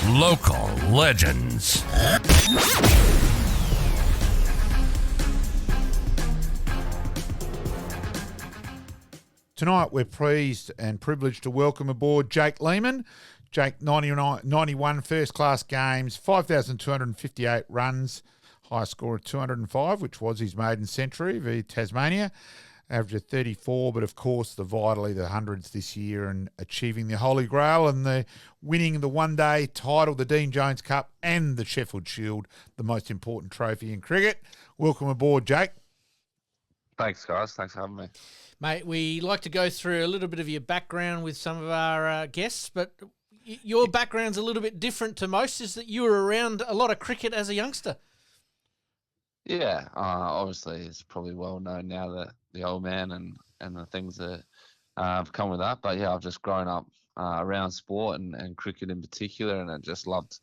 Local legends. Tonight we're pleased and privileged to welcome aboard Jake Lehmann. Jake, 91 first-class games, 5,258 runs, high score of 205, which was his maiden century via Tasmania. Average of 34, but of course the vitally the hundreds this year and achieving the Holy Grail and the winning the one-day title, the Dean Jones Cup and the Sheffield Shield, the most important trophy in cricket. Welcome aboard, Jake. Thanks, guys. Thanks for having me. Mate, we like to go through a little bit of your background with some of our guests, but your background's a little bit different to most, is that you were around a lot of cricket as a youngster. Yeah, obviously it's probably well known now that the old man and the things that have come with that. But yeah, I've just grown up around sport and cricket in particular, and I just loved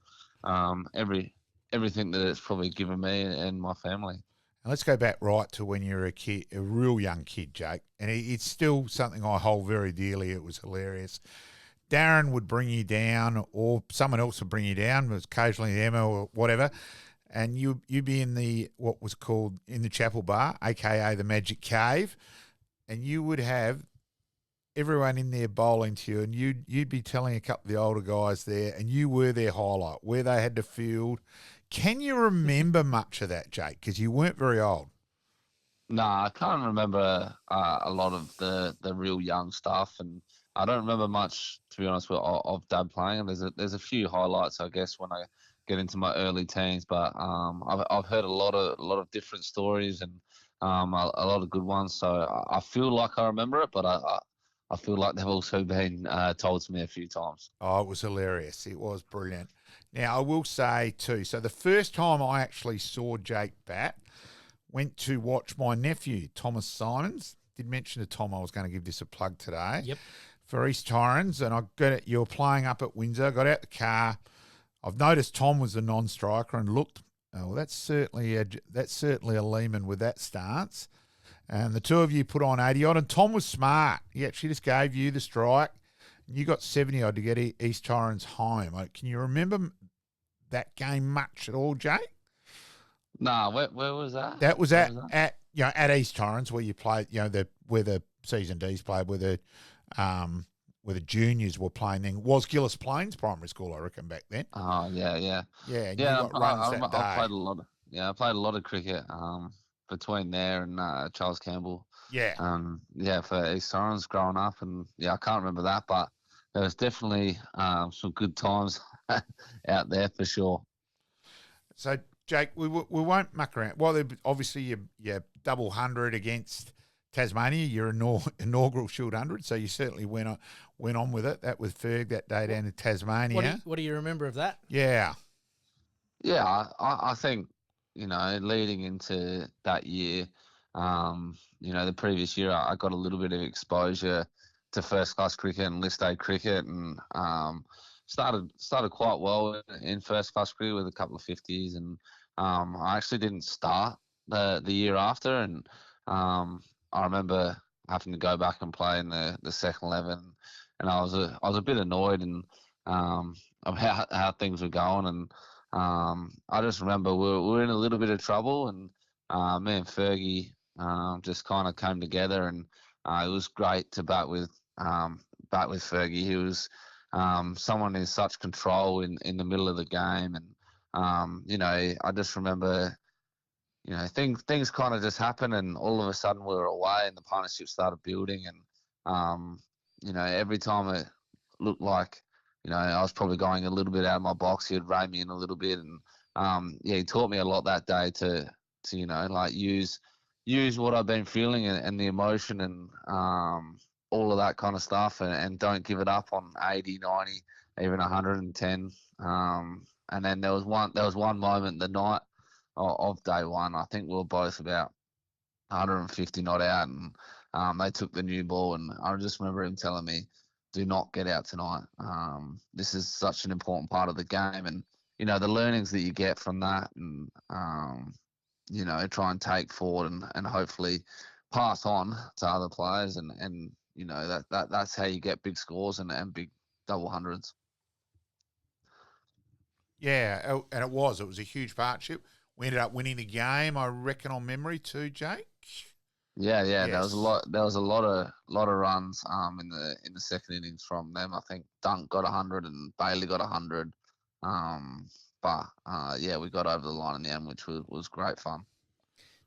everything that it's probably given me and my family. And let's go back right to when you were a kid, a real young kid, Jake. And it's still something I hold very dearly. It was hilarious. Darren would bring you down, or someone else would bring you down. It was occasionally Emma or whatever. And you'd be in what was called in the Chapel Bar, aka the Magic Cave, and you would have everyone in there bowling to you, and you'd be telling a couple of the older guys there, and you were their highlight, where they had to field. Can you remember much of that, Jake? Because you weren't very old. No, I can't remember a lot of the real young stuff, and I don't remember much, to be honest, of Dad playing. There's a few highlights, I guess, when I get into my early teens, but I've heard a lot of different stories and a lot of good ones. So I feel like I remember it, but I feel like they've also been told to me a few times. Oh, it was hilarious. It was brilliant. Now, I will say too, so the first time I actually saw Jake bat, went to watch my nephew, Thomas Simons. Did mention to Tom I was going to give this a plug today. Yep. For East Torrens, and I got it. You were playing up at Windsor. Got out the car. I've noticed Tom was a non-striker and looked. Oh, well, that's certainly a Lehmann with that stance. And the two of you put on 80 odd, and Tom was smart. He actually just gave you the strike. And you got 70 odd to get East Torrens home. Can you remember that game much at all, Jake? No, where was that? That was at East Torrens where you played. Where the season D's played, where the juniors were playing. Then was Gillis Plains Primary School, I reckon, back then. Oh yeah. Yeah. Yeah, I played a lot. I played a lot of cricket between there and Charles Campbell. Yeah. For East Torrens growing up, and I can't remember that, but there was definitely some good times out there for sure. So, Jake, we won't muck around. Well, obviously you double 100 against Tasmania, your inaugural Shield 100, so you certainly went on with it. That was Ferg that day down in Tasmania. What do you remember of that? Yeah. Yeah, I think, leading into that year, the previous year, I got a little bit of exposure to first-class cricket and list A cricket, and started quite well in first-class cricket with a couple of 50s, and I actually didn't start the year after, and I remember having to go back and play in the second 11, and I was a bit annoyed and about how things were going, and I just remember we were in a little bit of trouble, and me and Fergie just kind of came together, and it was great to bat with Fergie. He was someone in such control in the middle of the game, and I just remember. Things kind of just happened, and all of a sudden we were away, and the partnership started building, and every time it looked like I was probably going a little bit out of my box, he'd rein me in a little bit, and he taught me a lot that day to use what I've been feeling and the emotion and all of that kind of stuff, and don't give it up on 80, 90, even 110. And then there was one moment the night of day one. I think we were both about 150 not out, and they took the new ball, and I just remember him telling me, do not get out tonight. This is such an important part of the game, and the learnings that you get from that, and try and take forward and hopefully pass on to other players, and that's how you get big scores and big double hundreds. Yeah, and it was a huge partnership. We ended up winning the game, I reckon, on memory too, Jake. Yeah. There was a Yes. lot. There was a lot of runs in the second innings from them. I think Dunk got 100 and Bailey got 100. But yeah, we got over the line in the end, which was great fun.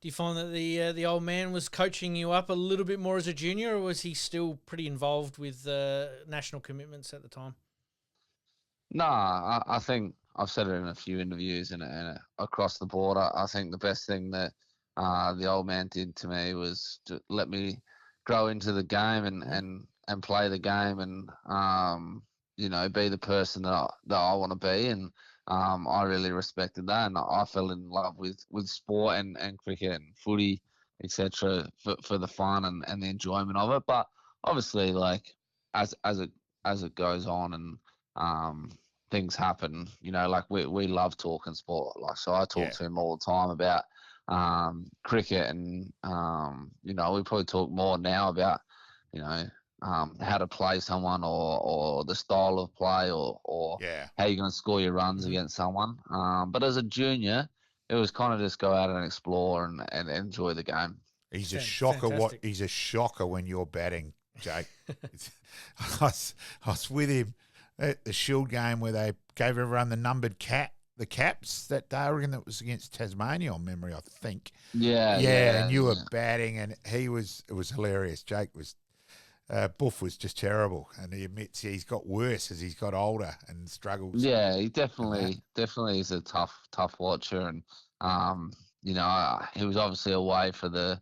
Do you find that the old man was coaching you up a little bit more as a junior, or was he still pretty involved with national commitments at the time? No, I think I've said it in a few interviews and across the board. I think the best thing that the old man did to me was to let me grow into the game and play the game and be the person that I want to be. And I really respected that, and I fell in love with sport and cricket and footy, etc. For the fun and the enjoyment of it. But obviously, like as it goes on and things happen, like we love talking sport. Like, so I talk Yeah. to him all the time about cricket and we probably talk more now about you know how to play someone or the style of play or Yeah. how you're going to score your runs Mhm. against someone. But as a junior, it was kind of just go out and explore and enjoy the game. He's a shocker. Fantastic. He's a shocker when you're batting, Jake. I was with him at the Shield game where they gave everyone the numbered the caps that day. I reckon that was against Tasmania on memory, I think. Yeah, and you were batting, and it was hilarious. Jake was Buff was just terrible, and he admits he's got worse as he's got older and struggles. Yeah, he definitely is a tough watcher, and he was obviously away for the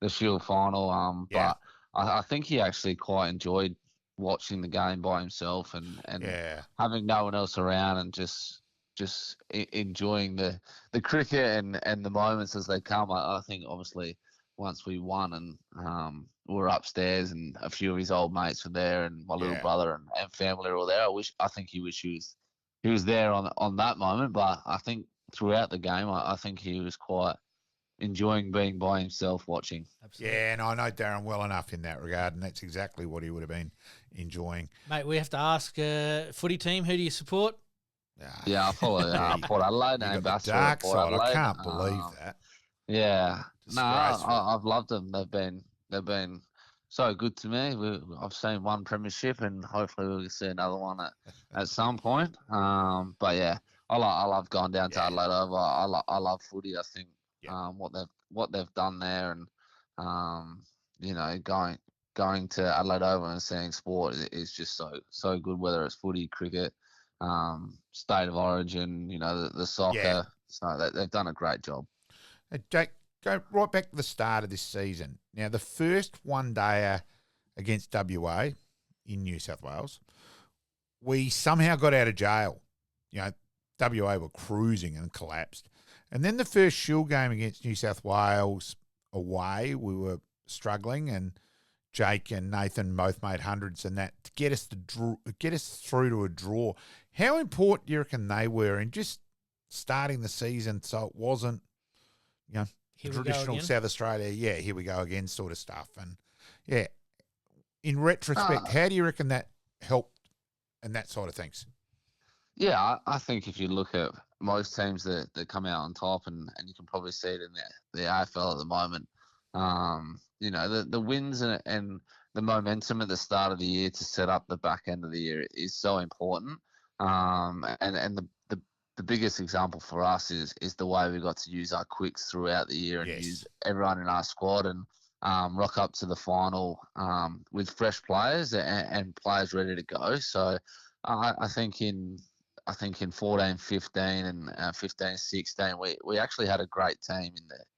Shield final. Yeah. But I think he actually quite enjoyed watching the game by himself and Yeah, having no one else around and just enjoying the cricket and the moments as they come. I think obviously once we won and we were upstairs and a few of his old mates were there and my little Yeah. brother and family were all there. I think he wished he was there on that moment. But I think throughout the game, I think he was quite enjoying being by himself watching. Absolutely. yeah, and I know Darren well enough in that regard, and that's exactly what he would have been enjoying. Mate, we have to ask footy team, who do you support? Yeah, I follow Yeah, Port Adelaide You and got the Ambassador dark at Port side. I Adelaide. can't believe that. Yeah, no, Disgraceful. I've loved them. They've been so good to me. I've seen one premiership, and hopefully we'll see another one at some point. But yeah, I love going down to Yeah. Adelaide Oval. I love footy. I think Yeah. what they've done there, and going to Adelaide Oval and seeing sport is just so good. Whether it's footy, cricket, state of origin, the soccer. Yeah. So they've done a great job. Jake, go right back to the start of this season. Now, the first one-dayer against WA in New South Wales, we somehow got out of jail. WA were cruising and collapsed. And then the first Shield game against New South Wales away, we were struggling, and Jake and Nathan both made hundreds and that to get us through to a draw. How important do you reckon they were in just starting the season so it wasn't, Here we go traditional again. South Australia, here we go again sort of stuff. And yeah, in retrospect, how do you reckon that helped and that side of things? Yeah, I think if you look at most teams that come out on top, and you can probably see it in the AFL at the moment, the wins and the momentum at the start of the year to set up the back end of the year is so important. And the biggest example for us is the way we got to use our quicks throughout the year and Yes. use everyone in our squad and rock up to the final with fresh players and players ready to go. So I think in 14, 15 and 15, 16, we actually had a great team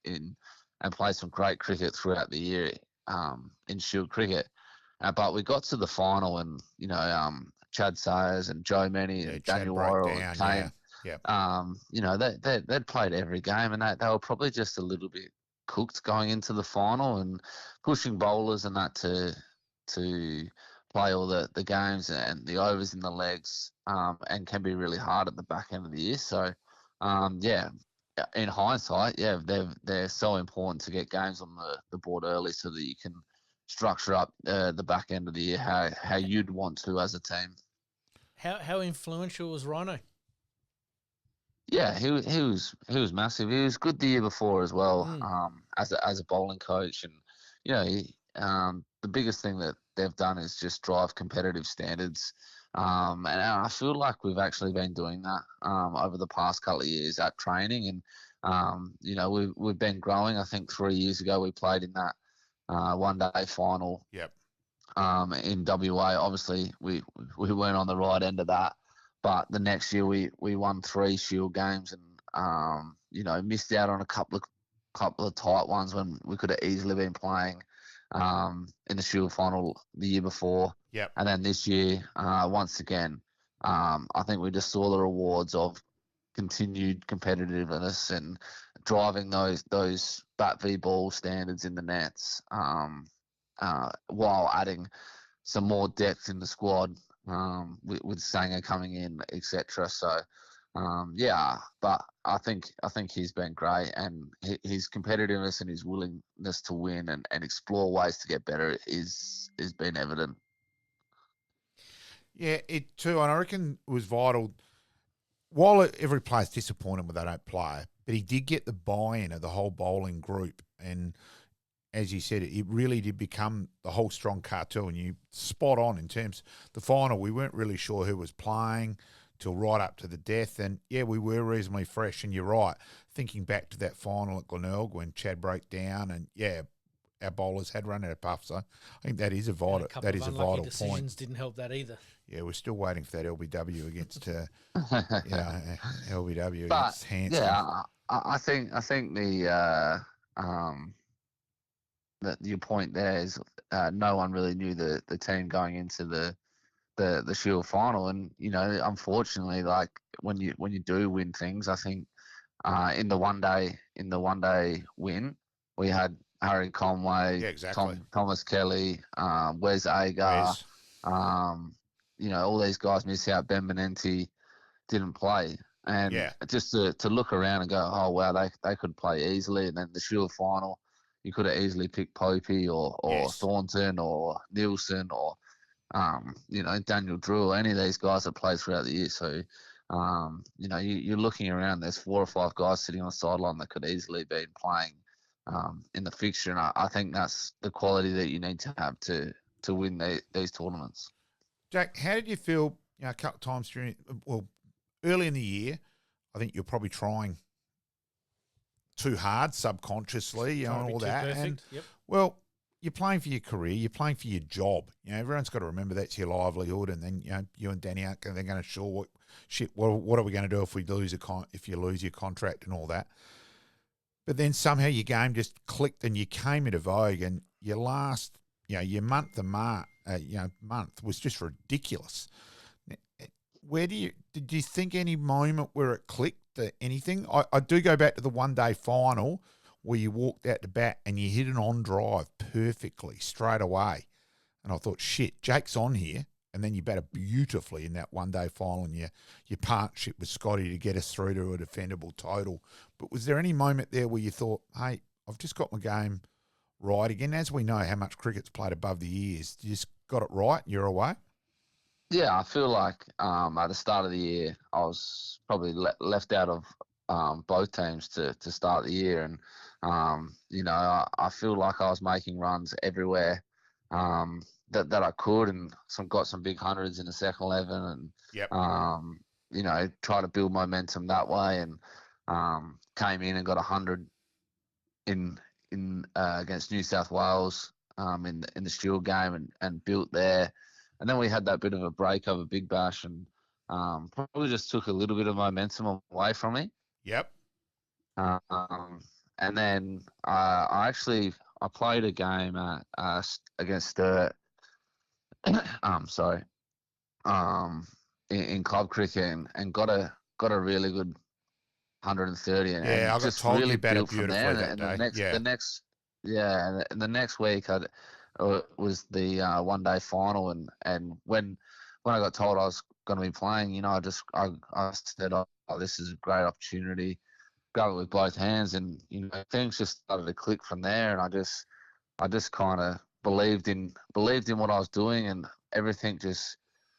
and played some great cricket throughout the year in Shield cricket. But we got to the final and, Chad Sayers and Joe Manny and Chad Daniel broke Worrell down, came. yeah. They'd played every game and they were probably just a little bit cooked going into the final and pushing bowlers and that to play all the games and the overs in the legs and can be really hard at the back end of the year. So, in hindsight, they're so important to get games on the board early so that you can structure up the back end of the year how you'd want to as a team. How influential was Rhino? Yeah, he was massive. He was good the year before as well, Mm. as a bowling coach, and the biggest thing that they've done is just drive competitive standards, and I feel like we've actually been doing that over the past couple of years at training, and we've been growing. I think 3 years ago we played in that one day final Yep. in WA. Obviously, we weren't on the right end of that, but the next year we won 3 Shield games and missed out on a couple of tight ones when we could have easily been playing in the Shield final the year before. Yep. And then this year, once again, I think we just saw the rewards of continued competitiveness and driving those bat v ball standards in the nets, while adding some more depth in the squad, with Sanger coming in, etc. So, but I think he's been great, and his competitiveness and his willingness to win and explore ways to get better is been evident. Yeah, it too. And I reckon it was vital. While every player's disappointed when they don't play, but he did get the buy-in of the whole bowling group. And as you said, it really did become the whole strong cartel. And you spot on in terms the final. We weren't really sure who was playing till right up to the death. And yeah, we were reasonably fresh. And you're right, thinking back to that final at Glenelg when Chad broke down, and yeah, our bowlers had run out of puff. So I think that is a And vital. a couple That of is a unlucky vital decisions point. didn't help that either. Yeah, we're still waiting for that LBW against LBW But against Hanson. yeah, I think that your point there is, no one really knew the team going into the Shield final, and unfortunately, like when you do win things, I think in the one day win, we had Harry Conway, Yeah, exactly. Thomas Kelly, Wes Agar, Wes. all these guys miss out. Ben Menenti didn't play, and Yeah. just to look around and go, oh wow, they could play easily, and then the Shield final, you could have easily picked Popey or Yes. Thornton or Nielsen or Daniel Drew, any of these guys that played throughout the year. So, you're looking around, there's 4 or 5 guys sitting on the sideline that could easily be playing in the fixture. And I think that's the quality that you need to have to win these tournaments. Jack, how did you feel, a couple of times early in the year, I think you're probably trying too hard subconsciously, Trying to and be all too that. perfect. And, Yep. well, you're playing for your career, you're playing for your job. Everyone's got to remember that's your livelihood. And then, you and Danny aren't they're going to sure what are we going to do if we lose if you lose your contract and all that. But then somehow your game just clicked and you came into vogue, and your last, your month was just ridiculous. Did you think any moment where it clicked, anything? I do go back to the one day final where you walked out to bat and you hit an on drive perfectly straight away. And I thought, shit, Jake's on here. And then you batted beautifully in that one day final, and your partnership with Scotty to get us through to a defendable total. But was there any moment there where you thought, hey, I've just got my game right again? As we know how much cricket's played above the years, you just got it right and you're away? Yeah, I feel like at the start of the year, I was probably left out of both teams to start the year. And, I feel like I was making runs everywhere that I could, and got some big hundreds in the second 11, and, Yep. try to build momentum that way, and came in and got 100 in against New South Wales in the Shield game, and built there. And then we had that bit of a break over Big Bash, and probably just took a little bit of momentum away from me. Yep. And then I played a game against Sturt. Sorry. In club cricket, and got a really good 130, Yeah, and I got just told really you batted built from there. beautifully that And day. Yeah. the next week was the one day final, and when I got told I was going to be playing, I said, oh, this is a great opportunity, grab it with both hands, and things just started to click from there, and I just kind of believed in what I was doing, and everything just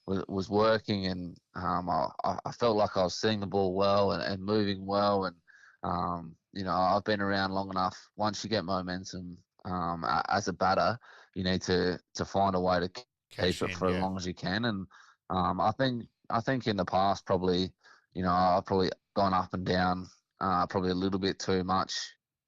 was working, and I felt like I was seeing the ball well and moving well, and I've been around long enough. Once you get momentum as a batter, you need to find a way to keep it for as long as you can. And I think in the past probably, I've probably gone up and down probably a little bit too much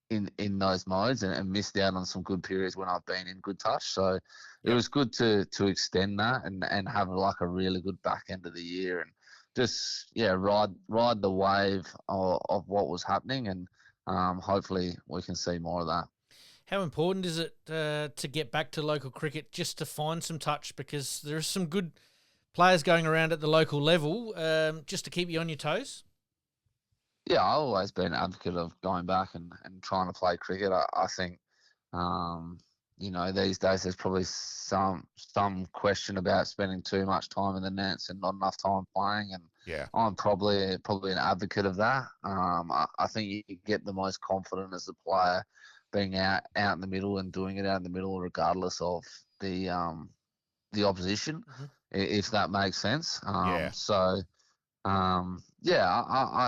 in those modes, and missed out on some good periods when I've been in good touch. So it was good to extend that and have like a really good back end of the year, and just ride the wave of what was happening, and hopefully we can see more of that. How important is it to get back to local cricket just to find some touch, because there are some good players going around at the local level, just to keep you on your toes? Yeah, I've always been an advocate of going back and trying to play cricket. I think, these days there's probably some question about spending too much time in the nets and not enough time playing. And I'm probably an advocate of that. I think you get the most confident as a player being out in the middle and doing it out in the middle, regardless of the opposition, if that makes sense. I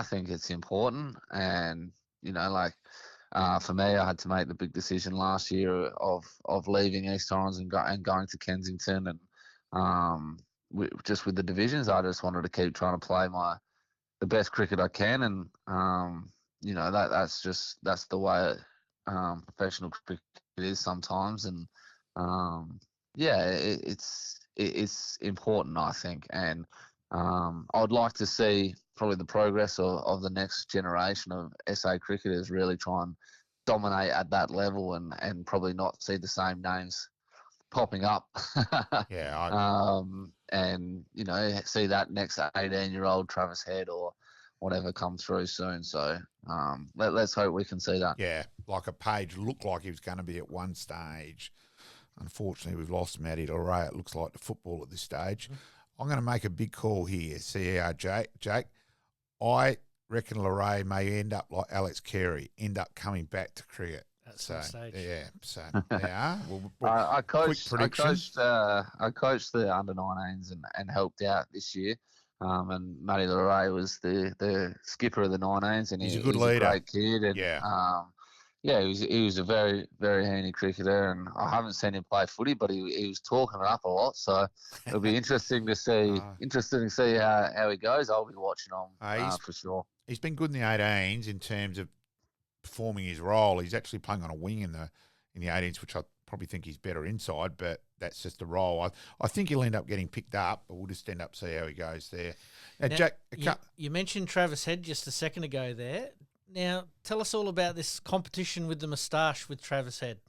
think it's important, and for me, I had to make the big decision last year of leaving East Torrens and going to Kensington, and just with the divisions, I just wanted to keep trying to play the best cricket I can, and that's the way professional cricket is sometimes, and it's important, I think, and I'd like to see probably the progress of the next generation of SA cricketers really try and dominate at that level, and probably not see the same names popping up. And see that next 18-year-old Travis Head or whatever come through soon. So let's hope we can see that. Yeah, like a Page looked like he was going to be at one stage. Unfortunately, we've lost Matty Leray. It looks like the football at this stage. I'm going to make a big call here. See how Jake. I reckon Leray may end up like Alex Carey, end up coming back to cricket. That's the stage. Yeah, so yeah. I coached the under-19s and helped out this year. And Matty Leray was the skipper of the 19s, and he's a good leader, a great kid. And, he was a very, very handy cricketer, and I haven't seen him play footy, but he was talking it up a lot. So it'll be interesting to see how he goes. I'll be watching him for sure. He's been good in the 18s in terms of performing his role. He's actually playing on a wing in the 18s, which I probably think he's better inside, but that's just the role. I think he'll end up getting picked up, but we'll just end up see how he goes there. Now, Jack, you mentioned Travis Head just a second ago there. Now, tell us all about this competition with the moustache with Travis Head.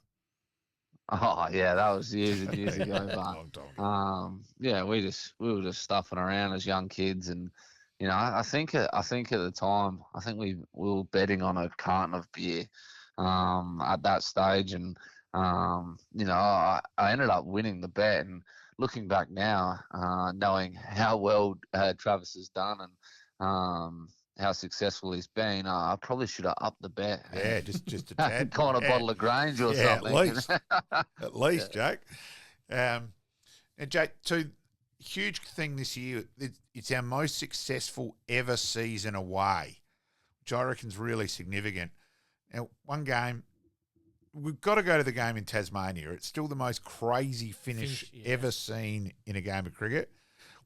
Oh yeah, that was years and years ago. But we were just stuffing around as young kids, and I think at the time, I think we were betting on a carton of beer at that stage, and I ended up winning the bet. And looking back now, knowing how well Travis has done and how successful he's been, I probably should have upped the bet. Yeah, just a tad. Gone a bottle of Grange or something. At least, Jake. And Jake, so huge thing this year. It's our most successful ever season away, which I reckon is really significant. Now, one game, we've got to go to the game in Tasmania. It's still the most crazy finish ever seen in a game of cricket,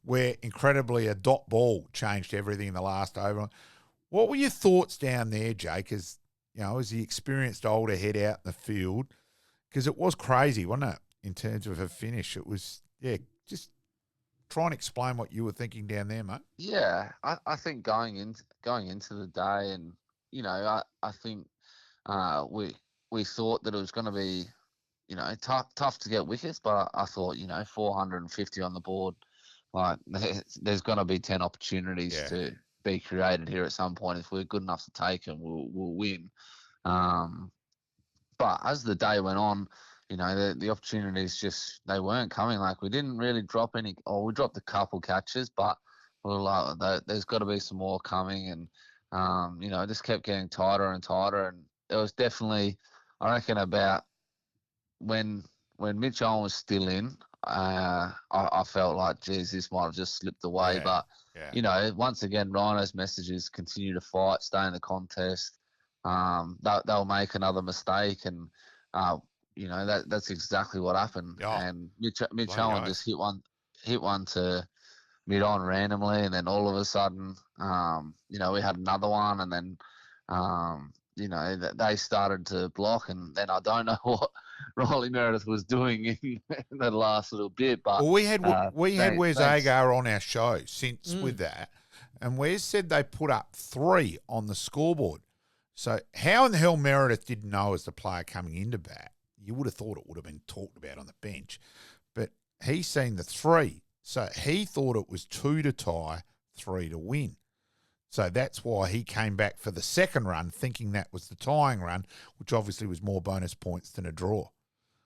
where incredibly a dot ball changed everything in the last over. What were your thoughts down there, Jake, as the experienced older head out in the field? Because it was crazy, wasn't it, in terms of a finish? It was, just try and explain what you were thinking down there, mate. Yeah, I think going into the day, and, I think we thought that it was going to be, tough to get wickets, but I thought, 450 on the board, like there's going to be 10 opportunities to be created here at some point. If we're good enough to take them, we'll win. But as the day went on, the opportunities they weren't coming. Like we didn't really drop any, or we dropped a couple catches, but we were like, there's got to be some more coming, and it just kept getting tighter and tighter. And it was definitely, I reckon, about when Mitch Owen was still in, I felt like, geez, this might have just slipped away. Yeah, But, yeah. you know, once again, Rhino's messages continue to fight, stay in the contest. They'll make another mistake, and you know that's exactly what happened. Oh, And Mitch bloody Owen oath. just hit one to mid on randomly, and then all of a sudden, you know, we had another one, and then you know, they started to block, and then I don't know what Riley Meredith was doing in the last little bit, but Well, we had Wes thanks. Agar on our show since with that, and Wes said they put up 3 on the scoreboard. So how in the hell Meredith didn't know as the player coming into bat? You would have thought it would have been talked about on the bench, but he's seen the 3, so he thought it was 2 to tie, 3 to win. So that's why he came back for the second run, thinking that was the tying run, which obviously was more bonus points than a draw.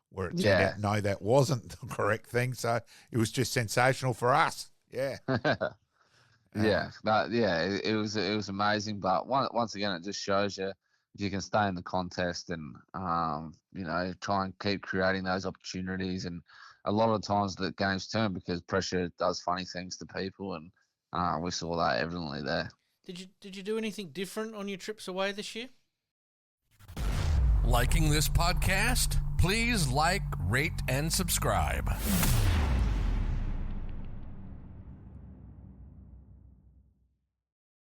Where it turned out, no, that wasn't the correct thing. So it was just sensational for us. Yeah. It was amazing. But once again, it just shows you if you can stay in the contest and you know, try and keep creating those opportunities. And a lot of times the games turn because pressure does funny things to people, and we saw that evidently there. Did you do anything different on your trips away this year? Liking this podcast? Please like, rate, and subscribe.